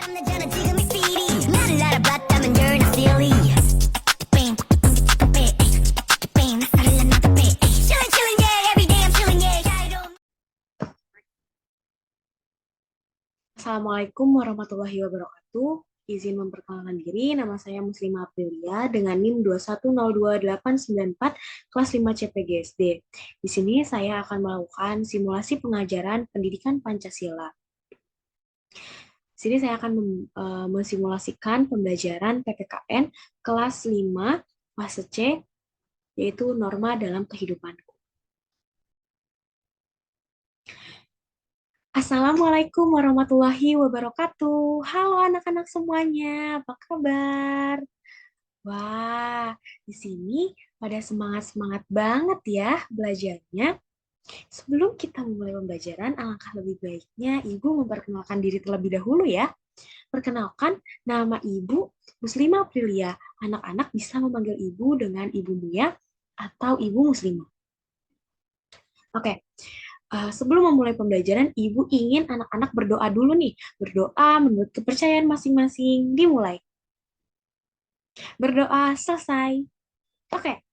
Assalamualaikum warahmatullahi wabarakatuh. Izin memperkenalkan diri, nama saya Muslimah Aprilia dengan NIM 2102894 kelas 5 CPGSD. Di sini saya akan melakukan simulasi pengajaran pendidikan Pancasila. Di sini saya akan mensimulasikan pembelajaran PPKN kelas 5 fase C, yaitu norma dalam kehidupanku. Assalamualaikum warahmatullahi wabarakatuh. Halo anak-anak semuanya, apa kabar? Wah, di sini pada semangat-semangat banget ya belajarnya. Sebelum kita memulai pembelajaran, alangkah lebih baiknya Ibu memperkenalkan diri terlebih dahulu ya. Perkenalkan, nama Ibu Muslimah Aprilia. Anak-anak bisa memanggil Ibu dengan Ibu Mia atau Ibu Muslimah. Oke. Sebelum memulai pembelajaran, Ibu ingin anak-anak berdoa dulu nih. Berdoa menurut kepercayaan masing-masing. Dimulai. Berdoa selesai. Oke.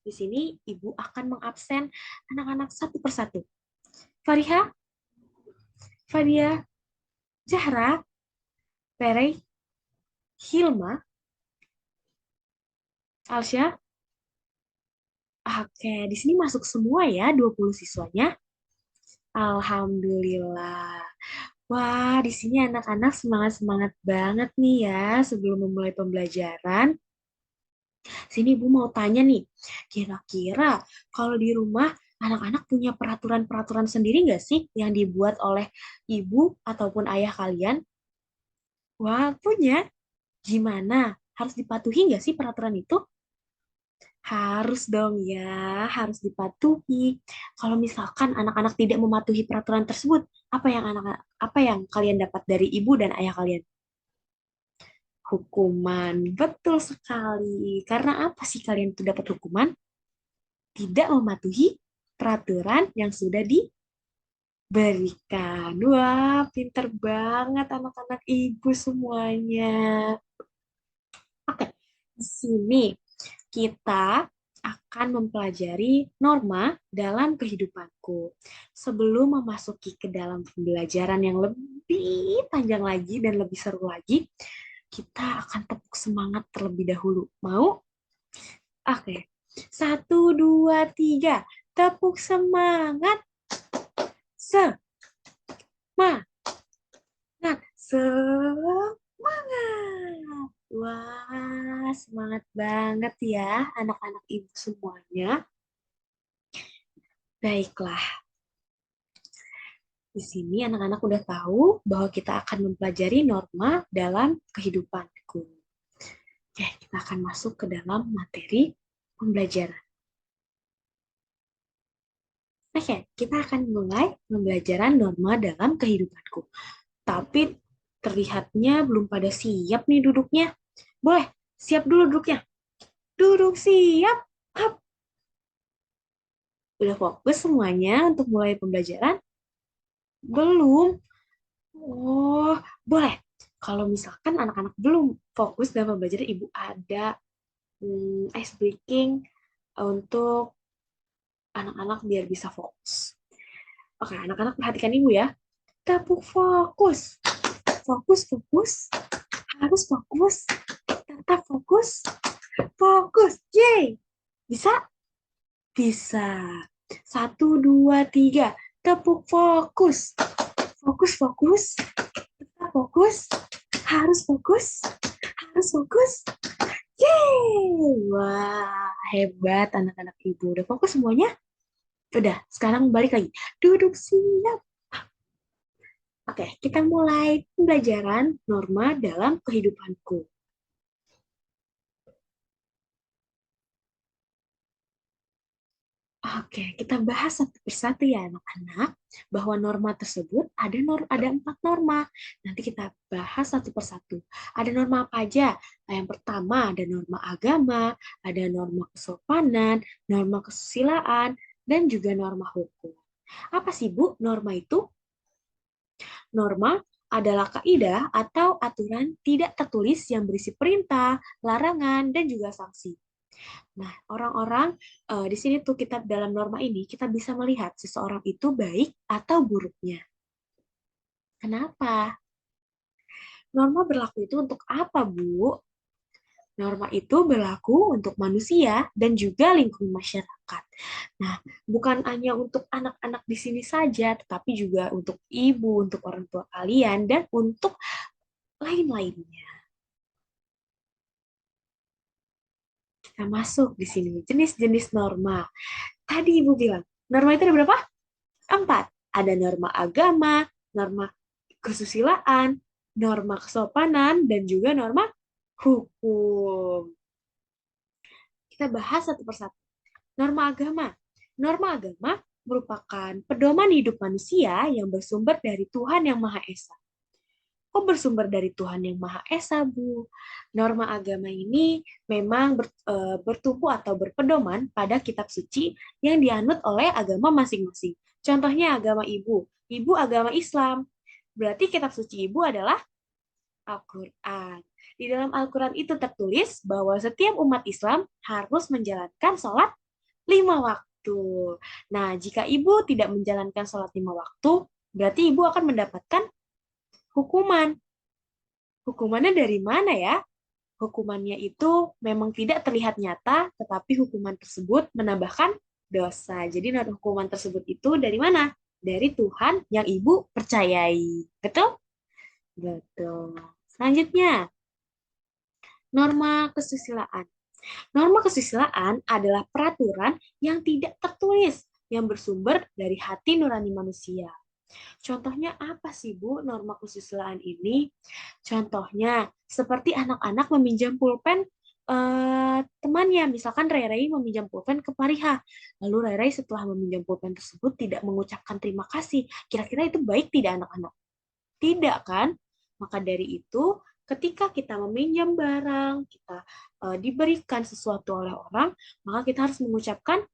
Di sini Ibu akan mengabsen anak-anak satu persatu. Fariha, Fadia, Zahra, Rere, Hilma, Alsya. Oke, di sini masuk semua ya 20 siswanya. Alhamdulillah. Wah, di sini anak-anak semangat-semangat banget nih ya sebelum memulai pembelajaran. Sini Ibu mau tanya nih, kira-kira kalau di rumah anak-anak punya peraturan-peraturan sendiri nggak sih yang dibuat oleh ibu ataupun ayah kalian? Wah, punya. Gimana? Harus dipatuhi nggak sih peraturan itu? Harus dong ya, harus dipatuhi. Kalau misalkan anak-anak tidak mematuhi peraturan tersebut, apa yang kalian dapat dari ibu dan ayah kalian? Hukuman. Betul sekali. Karena apa sih kalian itu dapat hukuman? Tidak mematuhi peraturan yang sudah diberikan. Wah, pinter banget anak-anak ibu semuanya. Oke, di sini kita akan mempelajari norma dalam kehidupanku. Sebelum memasuki ke dalam pembelajaran yang lebih panjang lagi dan lebih seru lagi, kita akan tepuk semangat terlebih dahulu. Mau? Oke. 1, 2, 3. Tepuk semangat. Semangat. Semangat. Wah, semangat banget ya anak-anak ibu semuanya. Baiklah. Di sini anak-anak udah tahu bahwa kita akan mempelajari norma dalam kehidupanku. Oke, kita akan masuk ke dalam materi pembelajaran. Oke, kita akan mulai pembelajaran norma dalam kehidupanku. Tapi terlihatnya belum pada siap nih duduknya. Boleh, siap dulu duduknya. Duduk siap. Hap. Udah fokus semuanya untuk mulai pembelajaran? Belum. Oh, boleh. Kalau misalkan anak-anak belum fokus dalam pembelajaran, Ibu ada ice breaking untuk anak-anak biar bisa fokus. Oke, anak-anak perhatikan Ibu ya. Tepuk fokus. Fokus, fokus. Harus fokus. Tetap fokus. Fokus. Yeay. Bisa? Bisa. 1, 2, 3. Tepuk fokus. Fokus, fokus. Tetap fokus. Harus fokus. Harus fokus. Yeay. Wah, hebat anak-anak Ibu. Udah fokus semuanya? Udah, sekarang balik lagi. Duduk siap. Oke, kita mulai pembelajaran norma dalam kehidupanku. Oke, kita bahas satu persatu ya anak-anak, bahwa norma tersebut ada 4 norma. Nanti kita bahas satu persatu. Ada norma apa aja? Yang pertama ada norma agama, ada norma kesopanan, norma kesusilaan, dan juga norma hukum. Apa sih Bu norma itu? Norma adalah kaidah atau aturan tidak tertulis yang berisi perintah, larangan, dan juga sanksi. Nah, orang-orang di sini tuh kita dalam norma ini kita bisa melihat seseorang itu baik atau buruknya. Kenapa? Norma berlaku itu untuk apa, Bu? Norma itu berlaku untuk manusia dan juga lingkungan masyarakat. Nah, bukan hanya untuk anak-anak di sini saja, tetapi juga untuk ibu, untuk orang tua kalian, dan untuk lain-lainnya. Kita masuk di sini, jenis-jenis norma. Tadi Ibu bilang, norma itu ada berapa? 4. Ada norma agama, norma kesusilaan, norma kesopanan, dan juga norma hukum. Kita bahas satu persatu. Norma agama. Norma agama merupakan pedoman hidup manusia yang bersumber dari Tuhan Yang Maha Esa. Kok bersumber dari Tuhan Yang Maha Esa, Bu? Norma agama ini memang bertumpu atau berpedoman pada kitab suci yang dianut oleh agama masing-masing. Contohnya agama ibu. Ibu agama Islam. Berarti kitab suci ibu adalah Al-Quran. Di dalam Al-Quran itu tertulis bahwa setiap umat Islam harus menjalankan sholat 5 waktu. Nah, jika ibu tidak menjalankan sholat 5 waktu, berarti ibu akan mendapatkan hukuman. Hukumannya dari mana ya? Hukumannya itu memang tidak terlihat nyata, tetapi hukuman tersebut menambahkan dosa. Jadi hukuman tersebut itu dari mana? Dari Tuhan yang ibu percayai. Betul? Betul. Selanjutnya, norma kesusilaan. Norma kesusilaan adalah peraturan yang tidak tertulis, yang bersumber dari hati nurani manusia. Contohnya apa sih, Bu, norma kesusilaan ini? Contohnya, seperti anak-anak meminjam pulpen temannya. Misalkan Rere meminjam pulpen ke Pariha. Lalu Rere setelah meminjam pulpen tersebut tidak mengucapkan terima kasih. Kira-kira itu baik tidak anak-anak? Tidak kan? Maka dari itu, ketika kita meminjam barang, kita diberikan sesuatu oleh orang, maka kita harus mengucapkan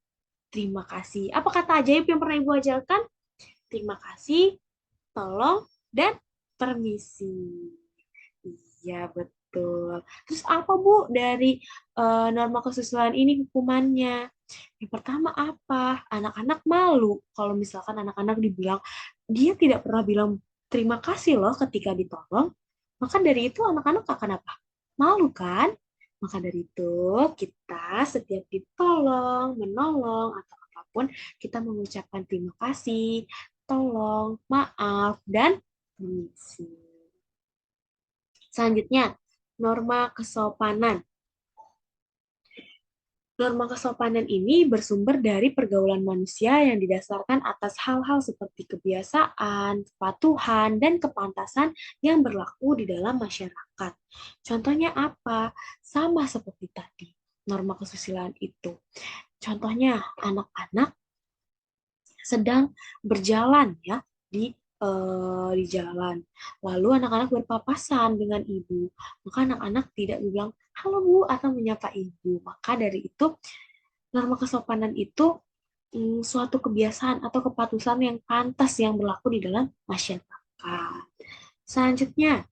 terima kasih. Apa kata ajaib yang pernah Ibu ajarkan? Terima kasih, tolong, dan permisi. Iya, betul. Terus apa, Bu, dari norma kesusilaan ini hukumannya? Yang pertama apa? Anak-anak malu. Kalau misalkan anak-anak dibilang, dia tidak pernah bilang terima kasih loh ketika ditolong, maka dari itu anak-anak akan apa? Malu kan? Maka dari itu, kita setiap ditolong, menolong, atau apapun, kita mengucapkan terima kasih, tolong, maaf, dan permisi. Selanjutnya, norma kesopanan. Norma kesopanan ini bersumber dari pergaulan manusia yang didasarkan atas hal-hal seperti kebiasaan, kepatuhan, dan kepantasan yang berlaku di dalam masyarakat. Contohnya apa? Sama seperti tadi, norma kesusilaan itu. Contohnya, anak-anak sedang berjalan ya di jalan. Lalu anak-anak berpapasan dengan ibu. Maka anak-anak tidak bilang halo Bu atau menyapa ibu. Maka dari itu norma kesopanan itu suatu kebiasaan atau kepatusan yang pantas yang berlaku di dalam masyarakat. Selanjutnya,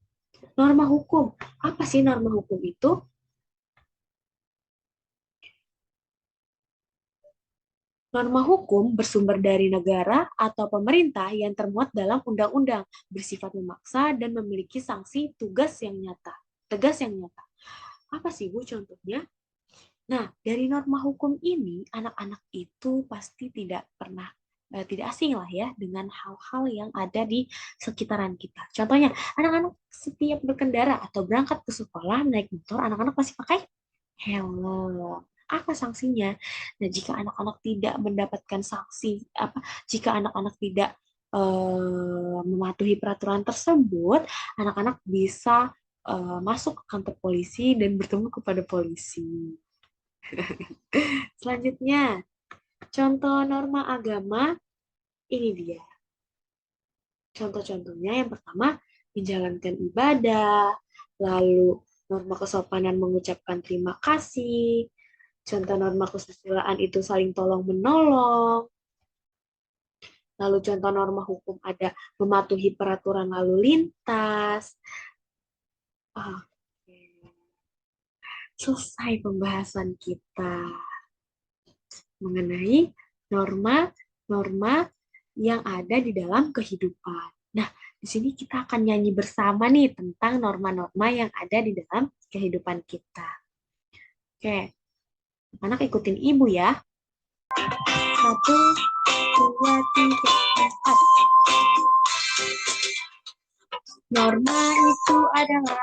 norma hukum. Apa sih norma hukum itu? Norma hukum bersumber dari negara atau pemerintah yang termuat dalam undang-undang, bersifat memaksa dan memiliki sanksi tegas yang nyata. Apa sih Bu contohnya? Nah, dari norma hukum ini, anak-anak itu pasti tidak asing lah ya dengan hal-hal yang ada di sekitaran kita. Contohnya, anak-anak setiap berkendara atau berangkat ke sekolah naik motor, anak-anak pasti pakai helm. Apa sanksinya? Nah, jika anak-anak tidak mendapatkan sanksi, jika anak-anak tidak mematuhi peraturan tersebut, anak-anak bisa masuk ke kantor polisi dan bertemu kepada polisi. Selanjutnya, contoh norma agama, ini dia. Contoh-contohnya yang pertama, menjalankan ibadah, lalu norma kesopanan mengucapkan terima kasih, contoh norma kesusilaan itu saling tolong-menolong, Lalu contoh norma hukum ada mematuhi peraturan lalu lintas. Oke, selesai pembahasan kita mengenai norma-norma yang ada di dalam kehidupan. Nah, di sini kita akan nyanyi bersama nih tentang norma-norma yang ada di dalam kehidupan kita. Oke, anak ikutin ibu ya. 1, 2, 3, 4. Norma itu adalah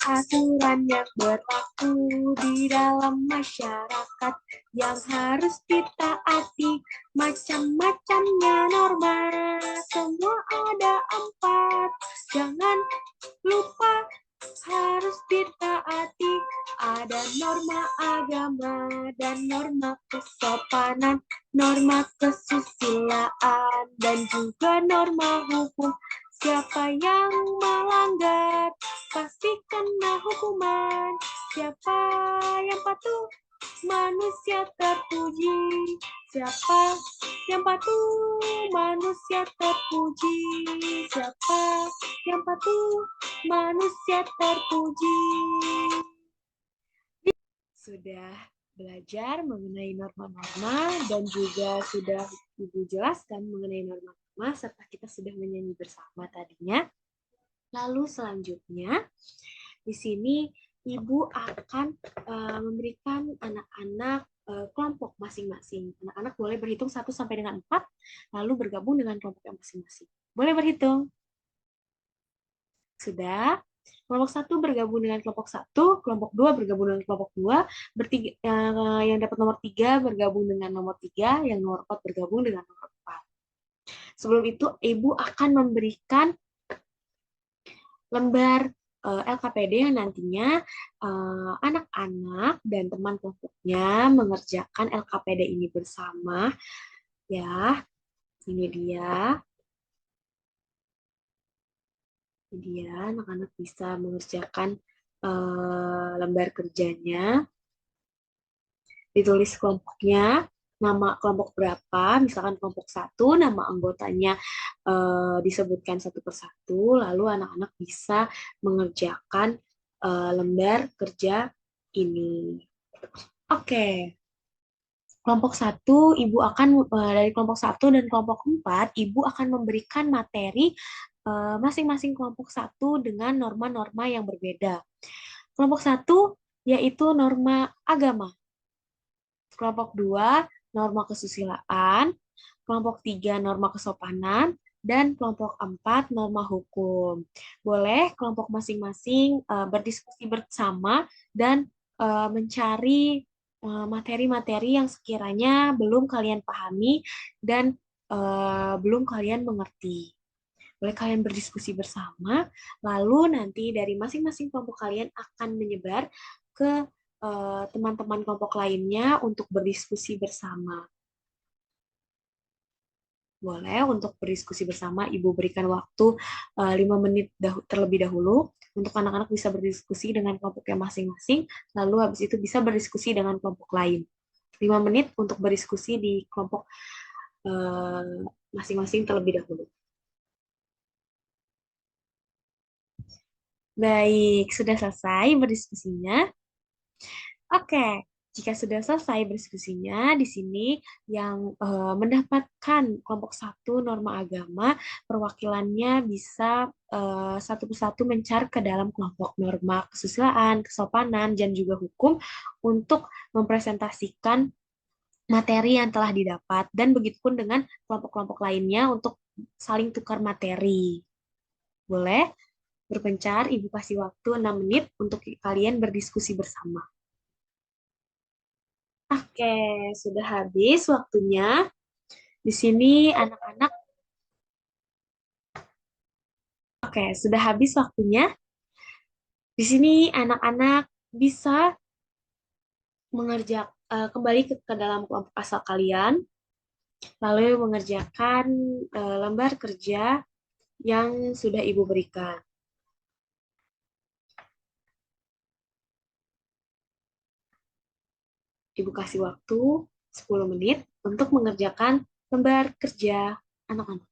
aturan yang berlaku di dalam masyarakat yang harus ditaati. Macam-macamnya norma, semua ada 4. Jangan lupa harus ditaati. Ada norma agama dan norma kesopanan, norma kesusilaan, dan juga norma hukum. Siapa yang melanggar pasti kena hukuman. Siapa yang patuh manusia terpuji. Siapa yang patuh manusia terpuji. Siapa yang patuh manusia terpuji. Sudah belajar mengenai norma-norma dan juga sudah Ibu jelaskan mengenai norma-norma serta kita sudah menyanyi bersama tadinya. Lalu selanjutnya di sini Ibu akan memberikan anak-anak kelompok masing-masing. Anak-anak boleh berhitung 1 sampai dengan 4 lalu bergabung dengan kelompok yang masing-masing. Boleh berhitung? Sudah. Kelompok 1 bergabung dengan kelompok 1, kelompok 2 bergabung dengan kelompok 2, yang dapat nomor 3 bergabung dengan nomor 3, yang nomor 4 bergabung dengan nomor 4. Sebelum itu, Ibu akan memberikan lembar LKPD yang nantinya anak-anak dan teman kelompoknya mengerjakan LKPD ini bersama. Ya, ini dia. Jadi ya, anak-anak bisa mengerjakan lembar kerjanya, ditulis kelompoknya, nama kelompok berapa, misalkan kelompok 1, nama anggotanya disebutkan satu persatu, lalu anak-anak bisa mengerjakan lembar kerja ini. Oke. Kelompok 1, Ibu akan dari kelompok 1 dan kelompok 4, Ibu akan memberikan materi masing-masing kelompok 1 dengan norma-norma yang berbeda. Kelompok 1 yaitu norma agama. Kelompok 2 norma kesusilaan, kelompok 3 norma kesopanan, dan kelompok 4 norma hukum. Boleh kelompok masing-masing berdiskusi bersama dan mencari materi-materi yang sekiranya belum kalian pahami dan belum kalian mengerti. Boleh kalian berdiskusi bersama, lalu nanti dari masing-masing kelompok kalian akan menyebar ke teman-teman kelompok lainnya untuk berdiskusi bersama. Boleh untuk berdiskusi bersama, Ibu berikan waktu 5 menit terlebih dahulu untuk anak-anak bisa berdiskusi dengan kelompoknya masing-masing, lalu habis itu bisa berdiskusi dengan kelompok lain. 5 menit untuk berdiskusi di kelompok masing-masing terlebih dahulu. Baik, sudah selesai berdiskusinya. Oke, jika sudah selesai berdiskusinya, di sini yang mendapatkan kelompok 1 norma agama, perwakilannya bisa satu persatu mencar ke dalam kelompok norma kesusilaan, kesopanan, dan juga hukum untuk mempresentasikan materi yang telah didapat, dan begitupun dengan kelompok-kelompok lainnya untuk saling tukar materi. Boleh? Berpencar, Ibu kasih waktu 6 menit untuk kalian berdiskusi bersama. Oke, sudah habis waktunya. Di sini anak-anak, oke, sudah habis waktunya. Di sini anak-anak bisa mengerjakan kembali ke dalam kelompok asal kalian, lalu mengerjakan lembar kerja yang sudah Ibu berikan. Ibu kasih waktu 10 menit untuk mengerjakan lembar kerja. anak-anak?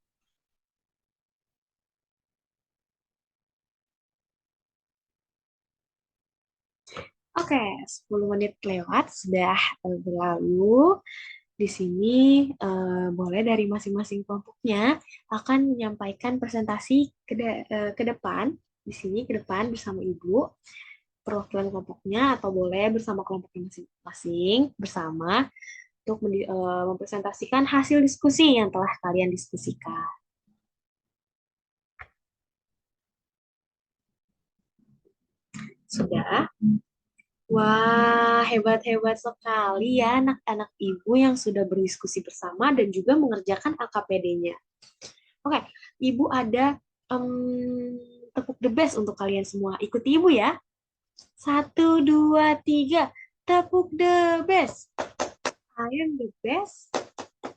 Oke, 10 menit lewat sudah berlalu. Di sini boleh dari masing-masing kelompoknya akan menyampaikan presentasi ke depan, di sini ke depan bersama Ibu, perwakilan kelompoknya atau boleh bersama kelompoknya masing-masing bersama untuk mempresentasikan hasil diskusi yang telah kalian diskusikan. Sudah? Wah, hebat-hebat sekali ya anak-anak ibu yang sudah berdiskusi bersama dan juga mengerjakan AKPD-nya. Oke, ibu ada tepuk the best untuk kalian semua. Ikuti ibu ya. 1, 2, 3, tepuk the best. I am the best.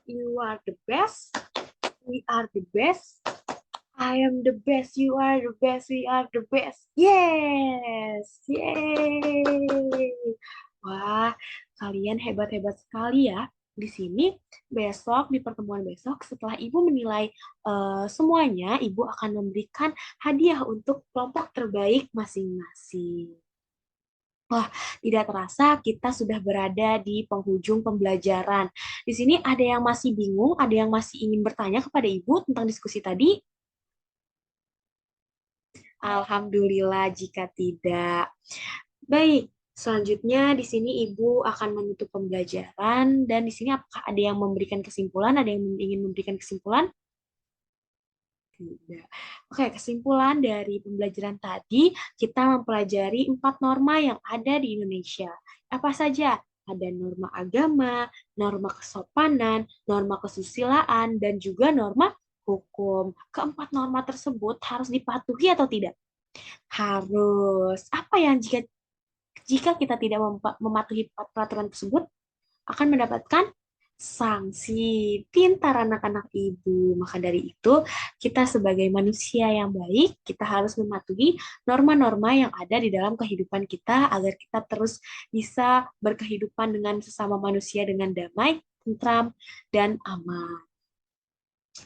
You are the best. We are the best. I am the best, you are the best, we are the best. Yes! Yay! Wah, kalian hebat-hebat sekali ya. Di sini, besok, di pertemuan besok, setelah Ibu menilai semuanya, Ibu akan memberikan hadiah untuk kelompok terbaik masing-masing. Wah, tidak terasa kita sudah berada di penghujung pembelajaran. Di sini ada yang masih bingung, ada yang masih ingin bertanya kepada Ibu tentang diskusi tadi? Alhamdulillah jika tidak. Baik, selanjutnya di sini Ibu akan menutup pembelajaran dan di sini apakah ada yang memberikan kesimpulan? Ada yang ingin memberikan kesimpulan? Tidak. Oke, kesimpulan dari pembelajaran tadi, kita mempelajari 4 norma yang ada di Indonesia. Apa saja? Ada norma agama, norma kesopanan, norma kesusilaan, dan juga norma hukum. Keempat norma tersebut harus dipatuhi atau tidak? Harus. Apa yang jika jika kita tidak mematuhi peraturan tersebut akan mendapatkan sanksi. Pintar anak-anak ibu. Maka dari itu, kita sebagai manusia yang baik, kita harus mematuhi norma-norma yang ada di dalam kehidupan kita agar kita terus bisa berkehidupan dengan sesama manusia dengan damai, tentram, dan aman.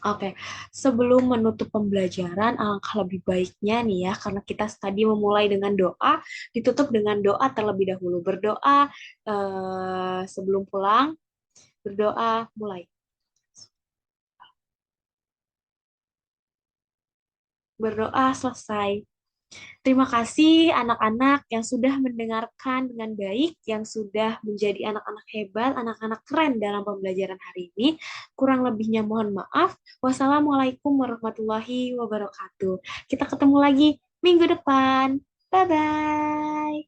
Oke, sebelum menutup pembelajaran, alangkah lebih baiknya nih ya, karena kita tadi memulai dengan doa, ditutup dengan doa terlebih dahulu. Berdoa sebelum pulang, berdoa mulai. Berdoa selesai. Terima kasih anak-anak yang sudah mendengarkan dengan baik, yang sudah menjadi anak-anak hebat, anak-anak keren dalam pembelajaran hari ini. Kurang lebihnya mohon maaf. Wassalamualaikum warahmatullahi wabarakatuh. Kita ketemu lagi minggu depan. Bye-bye.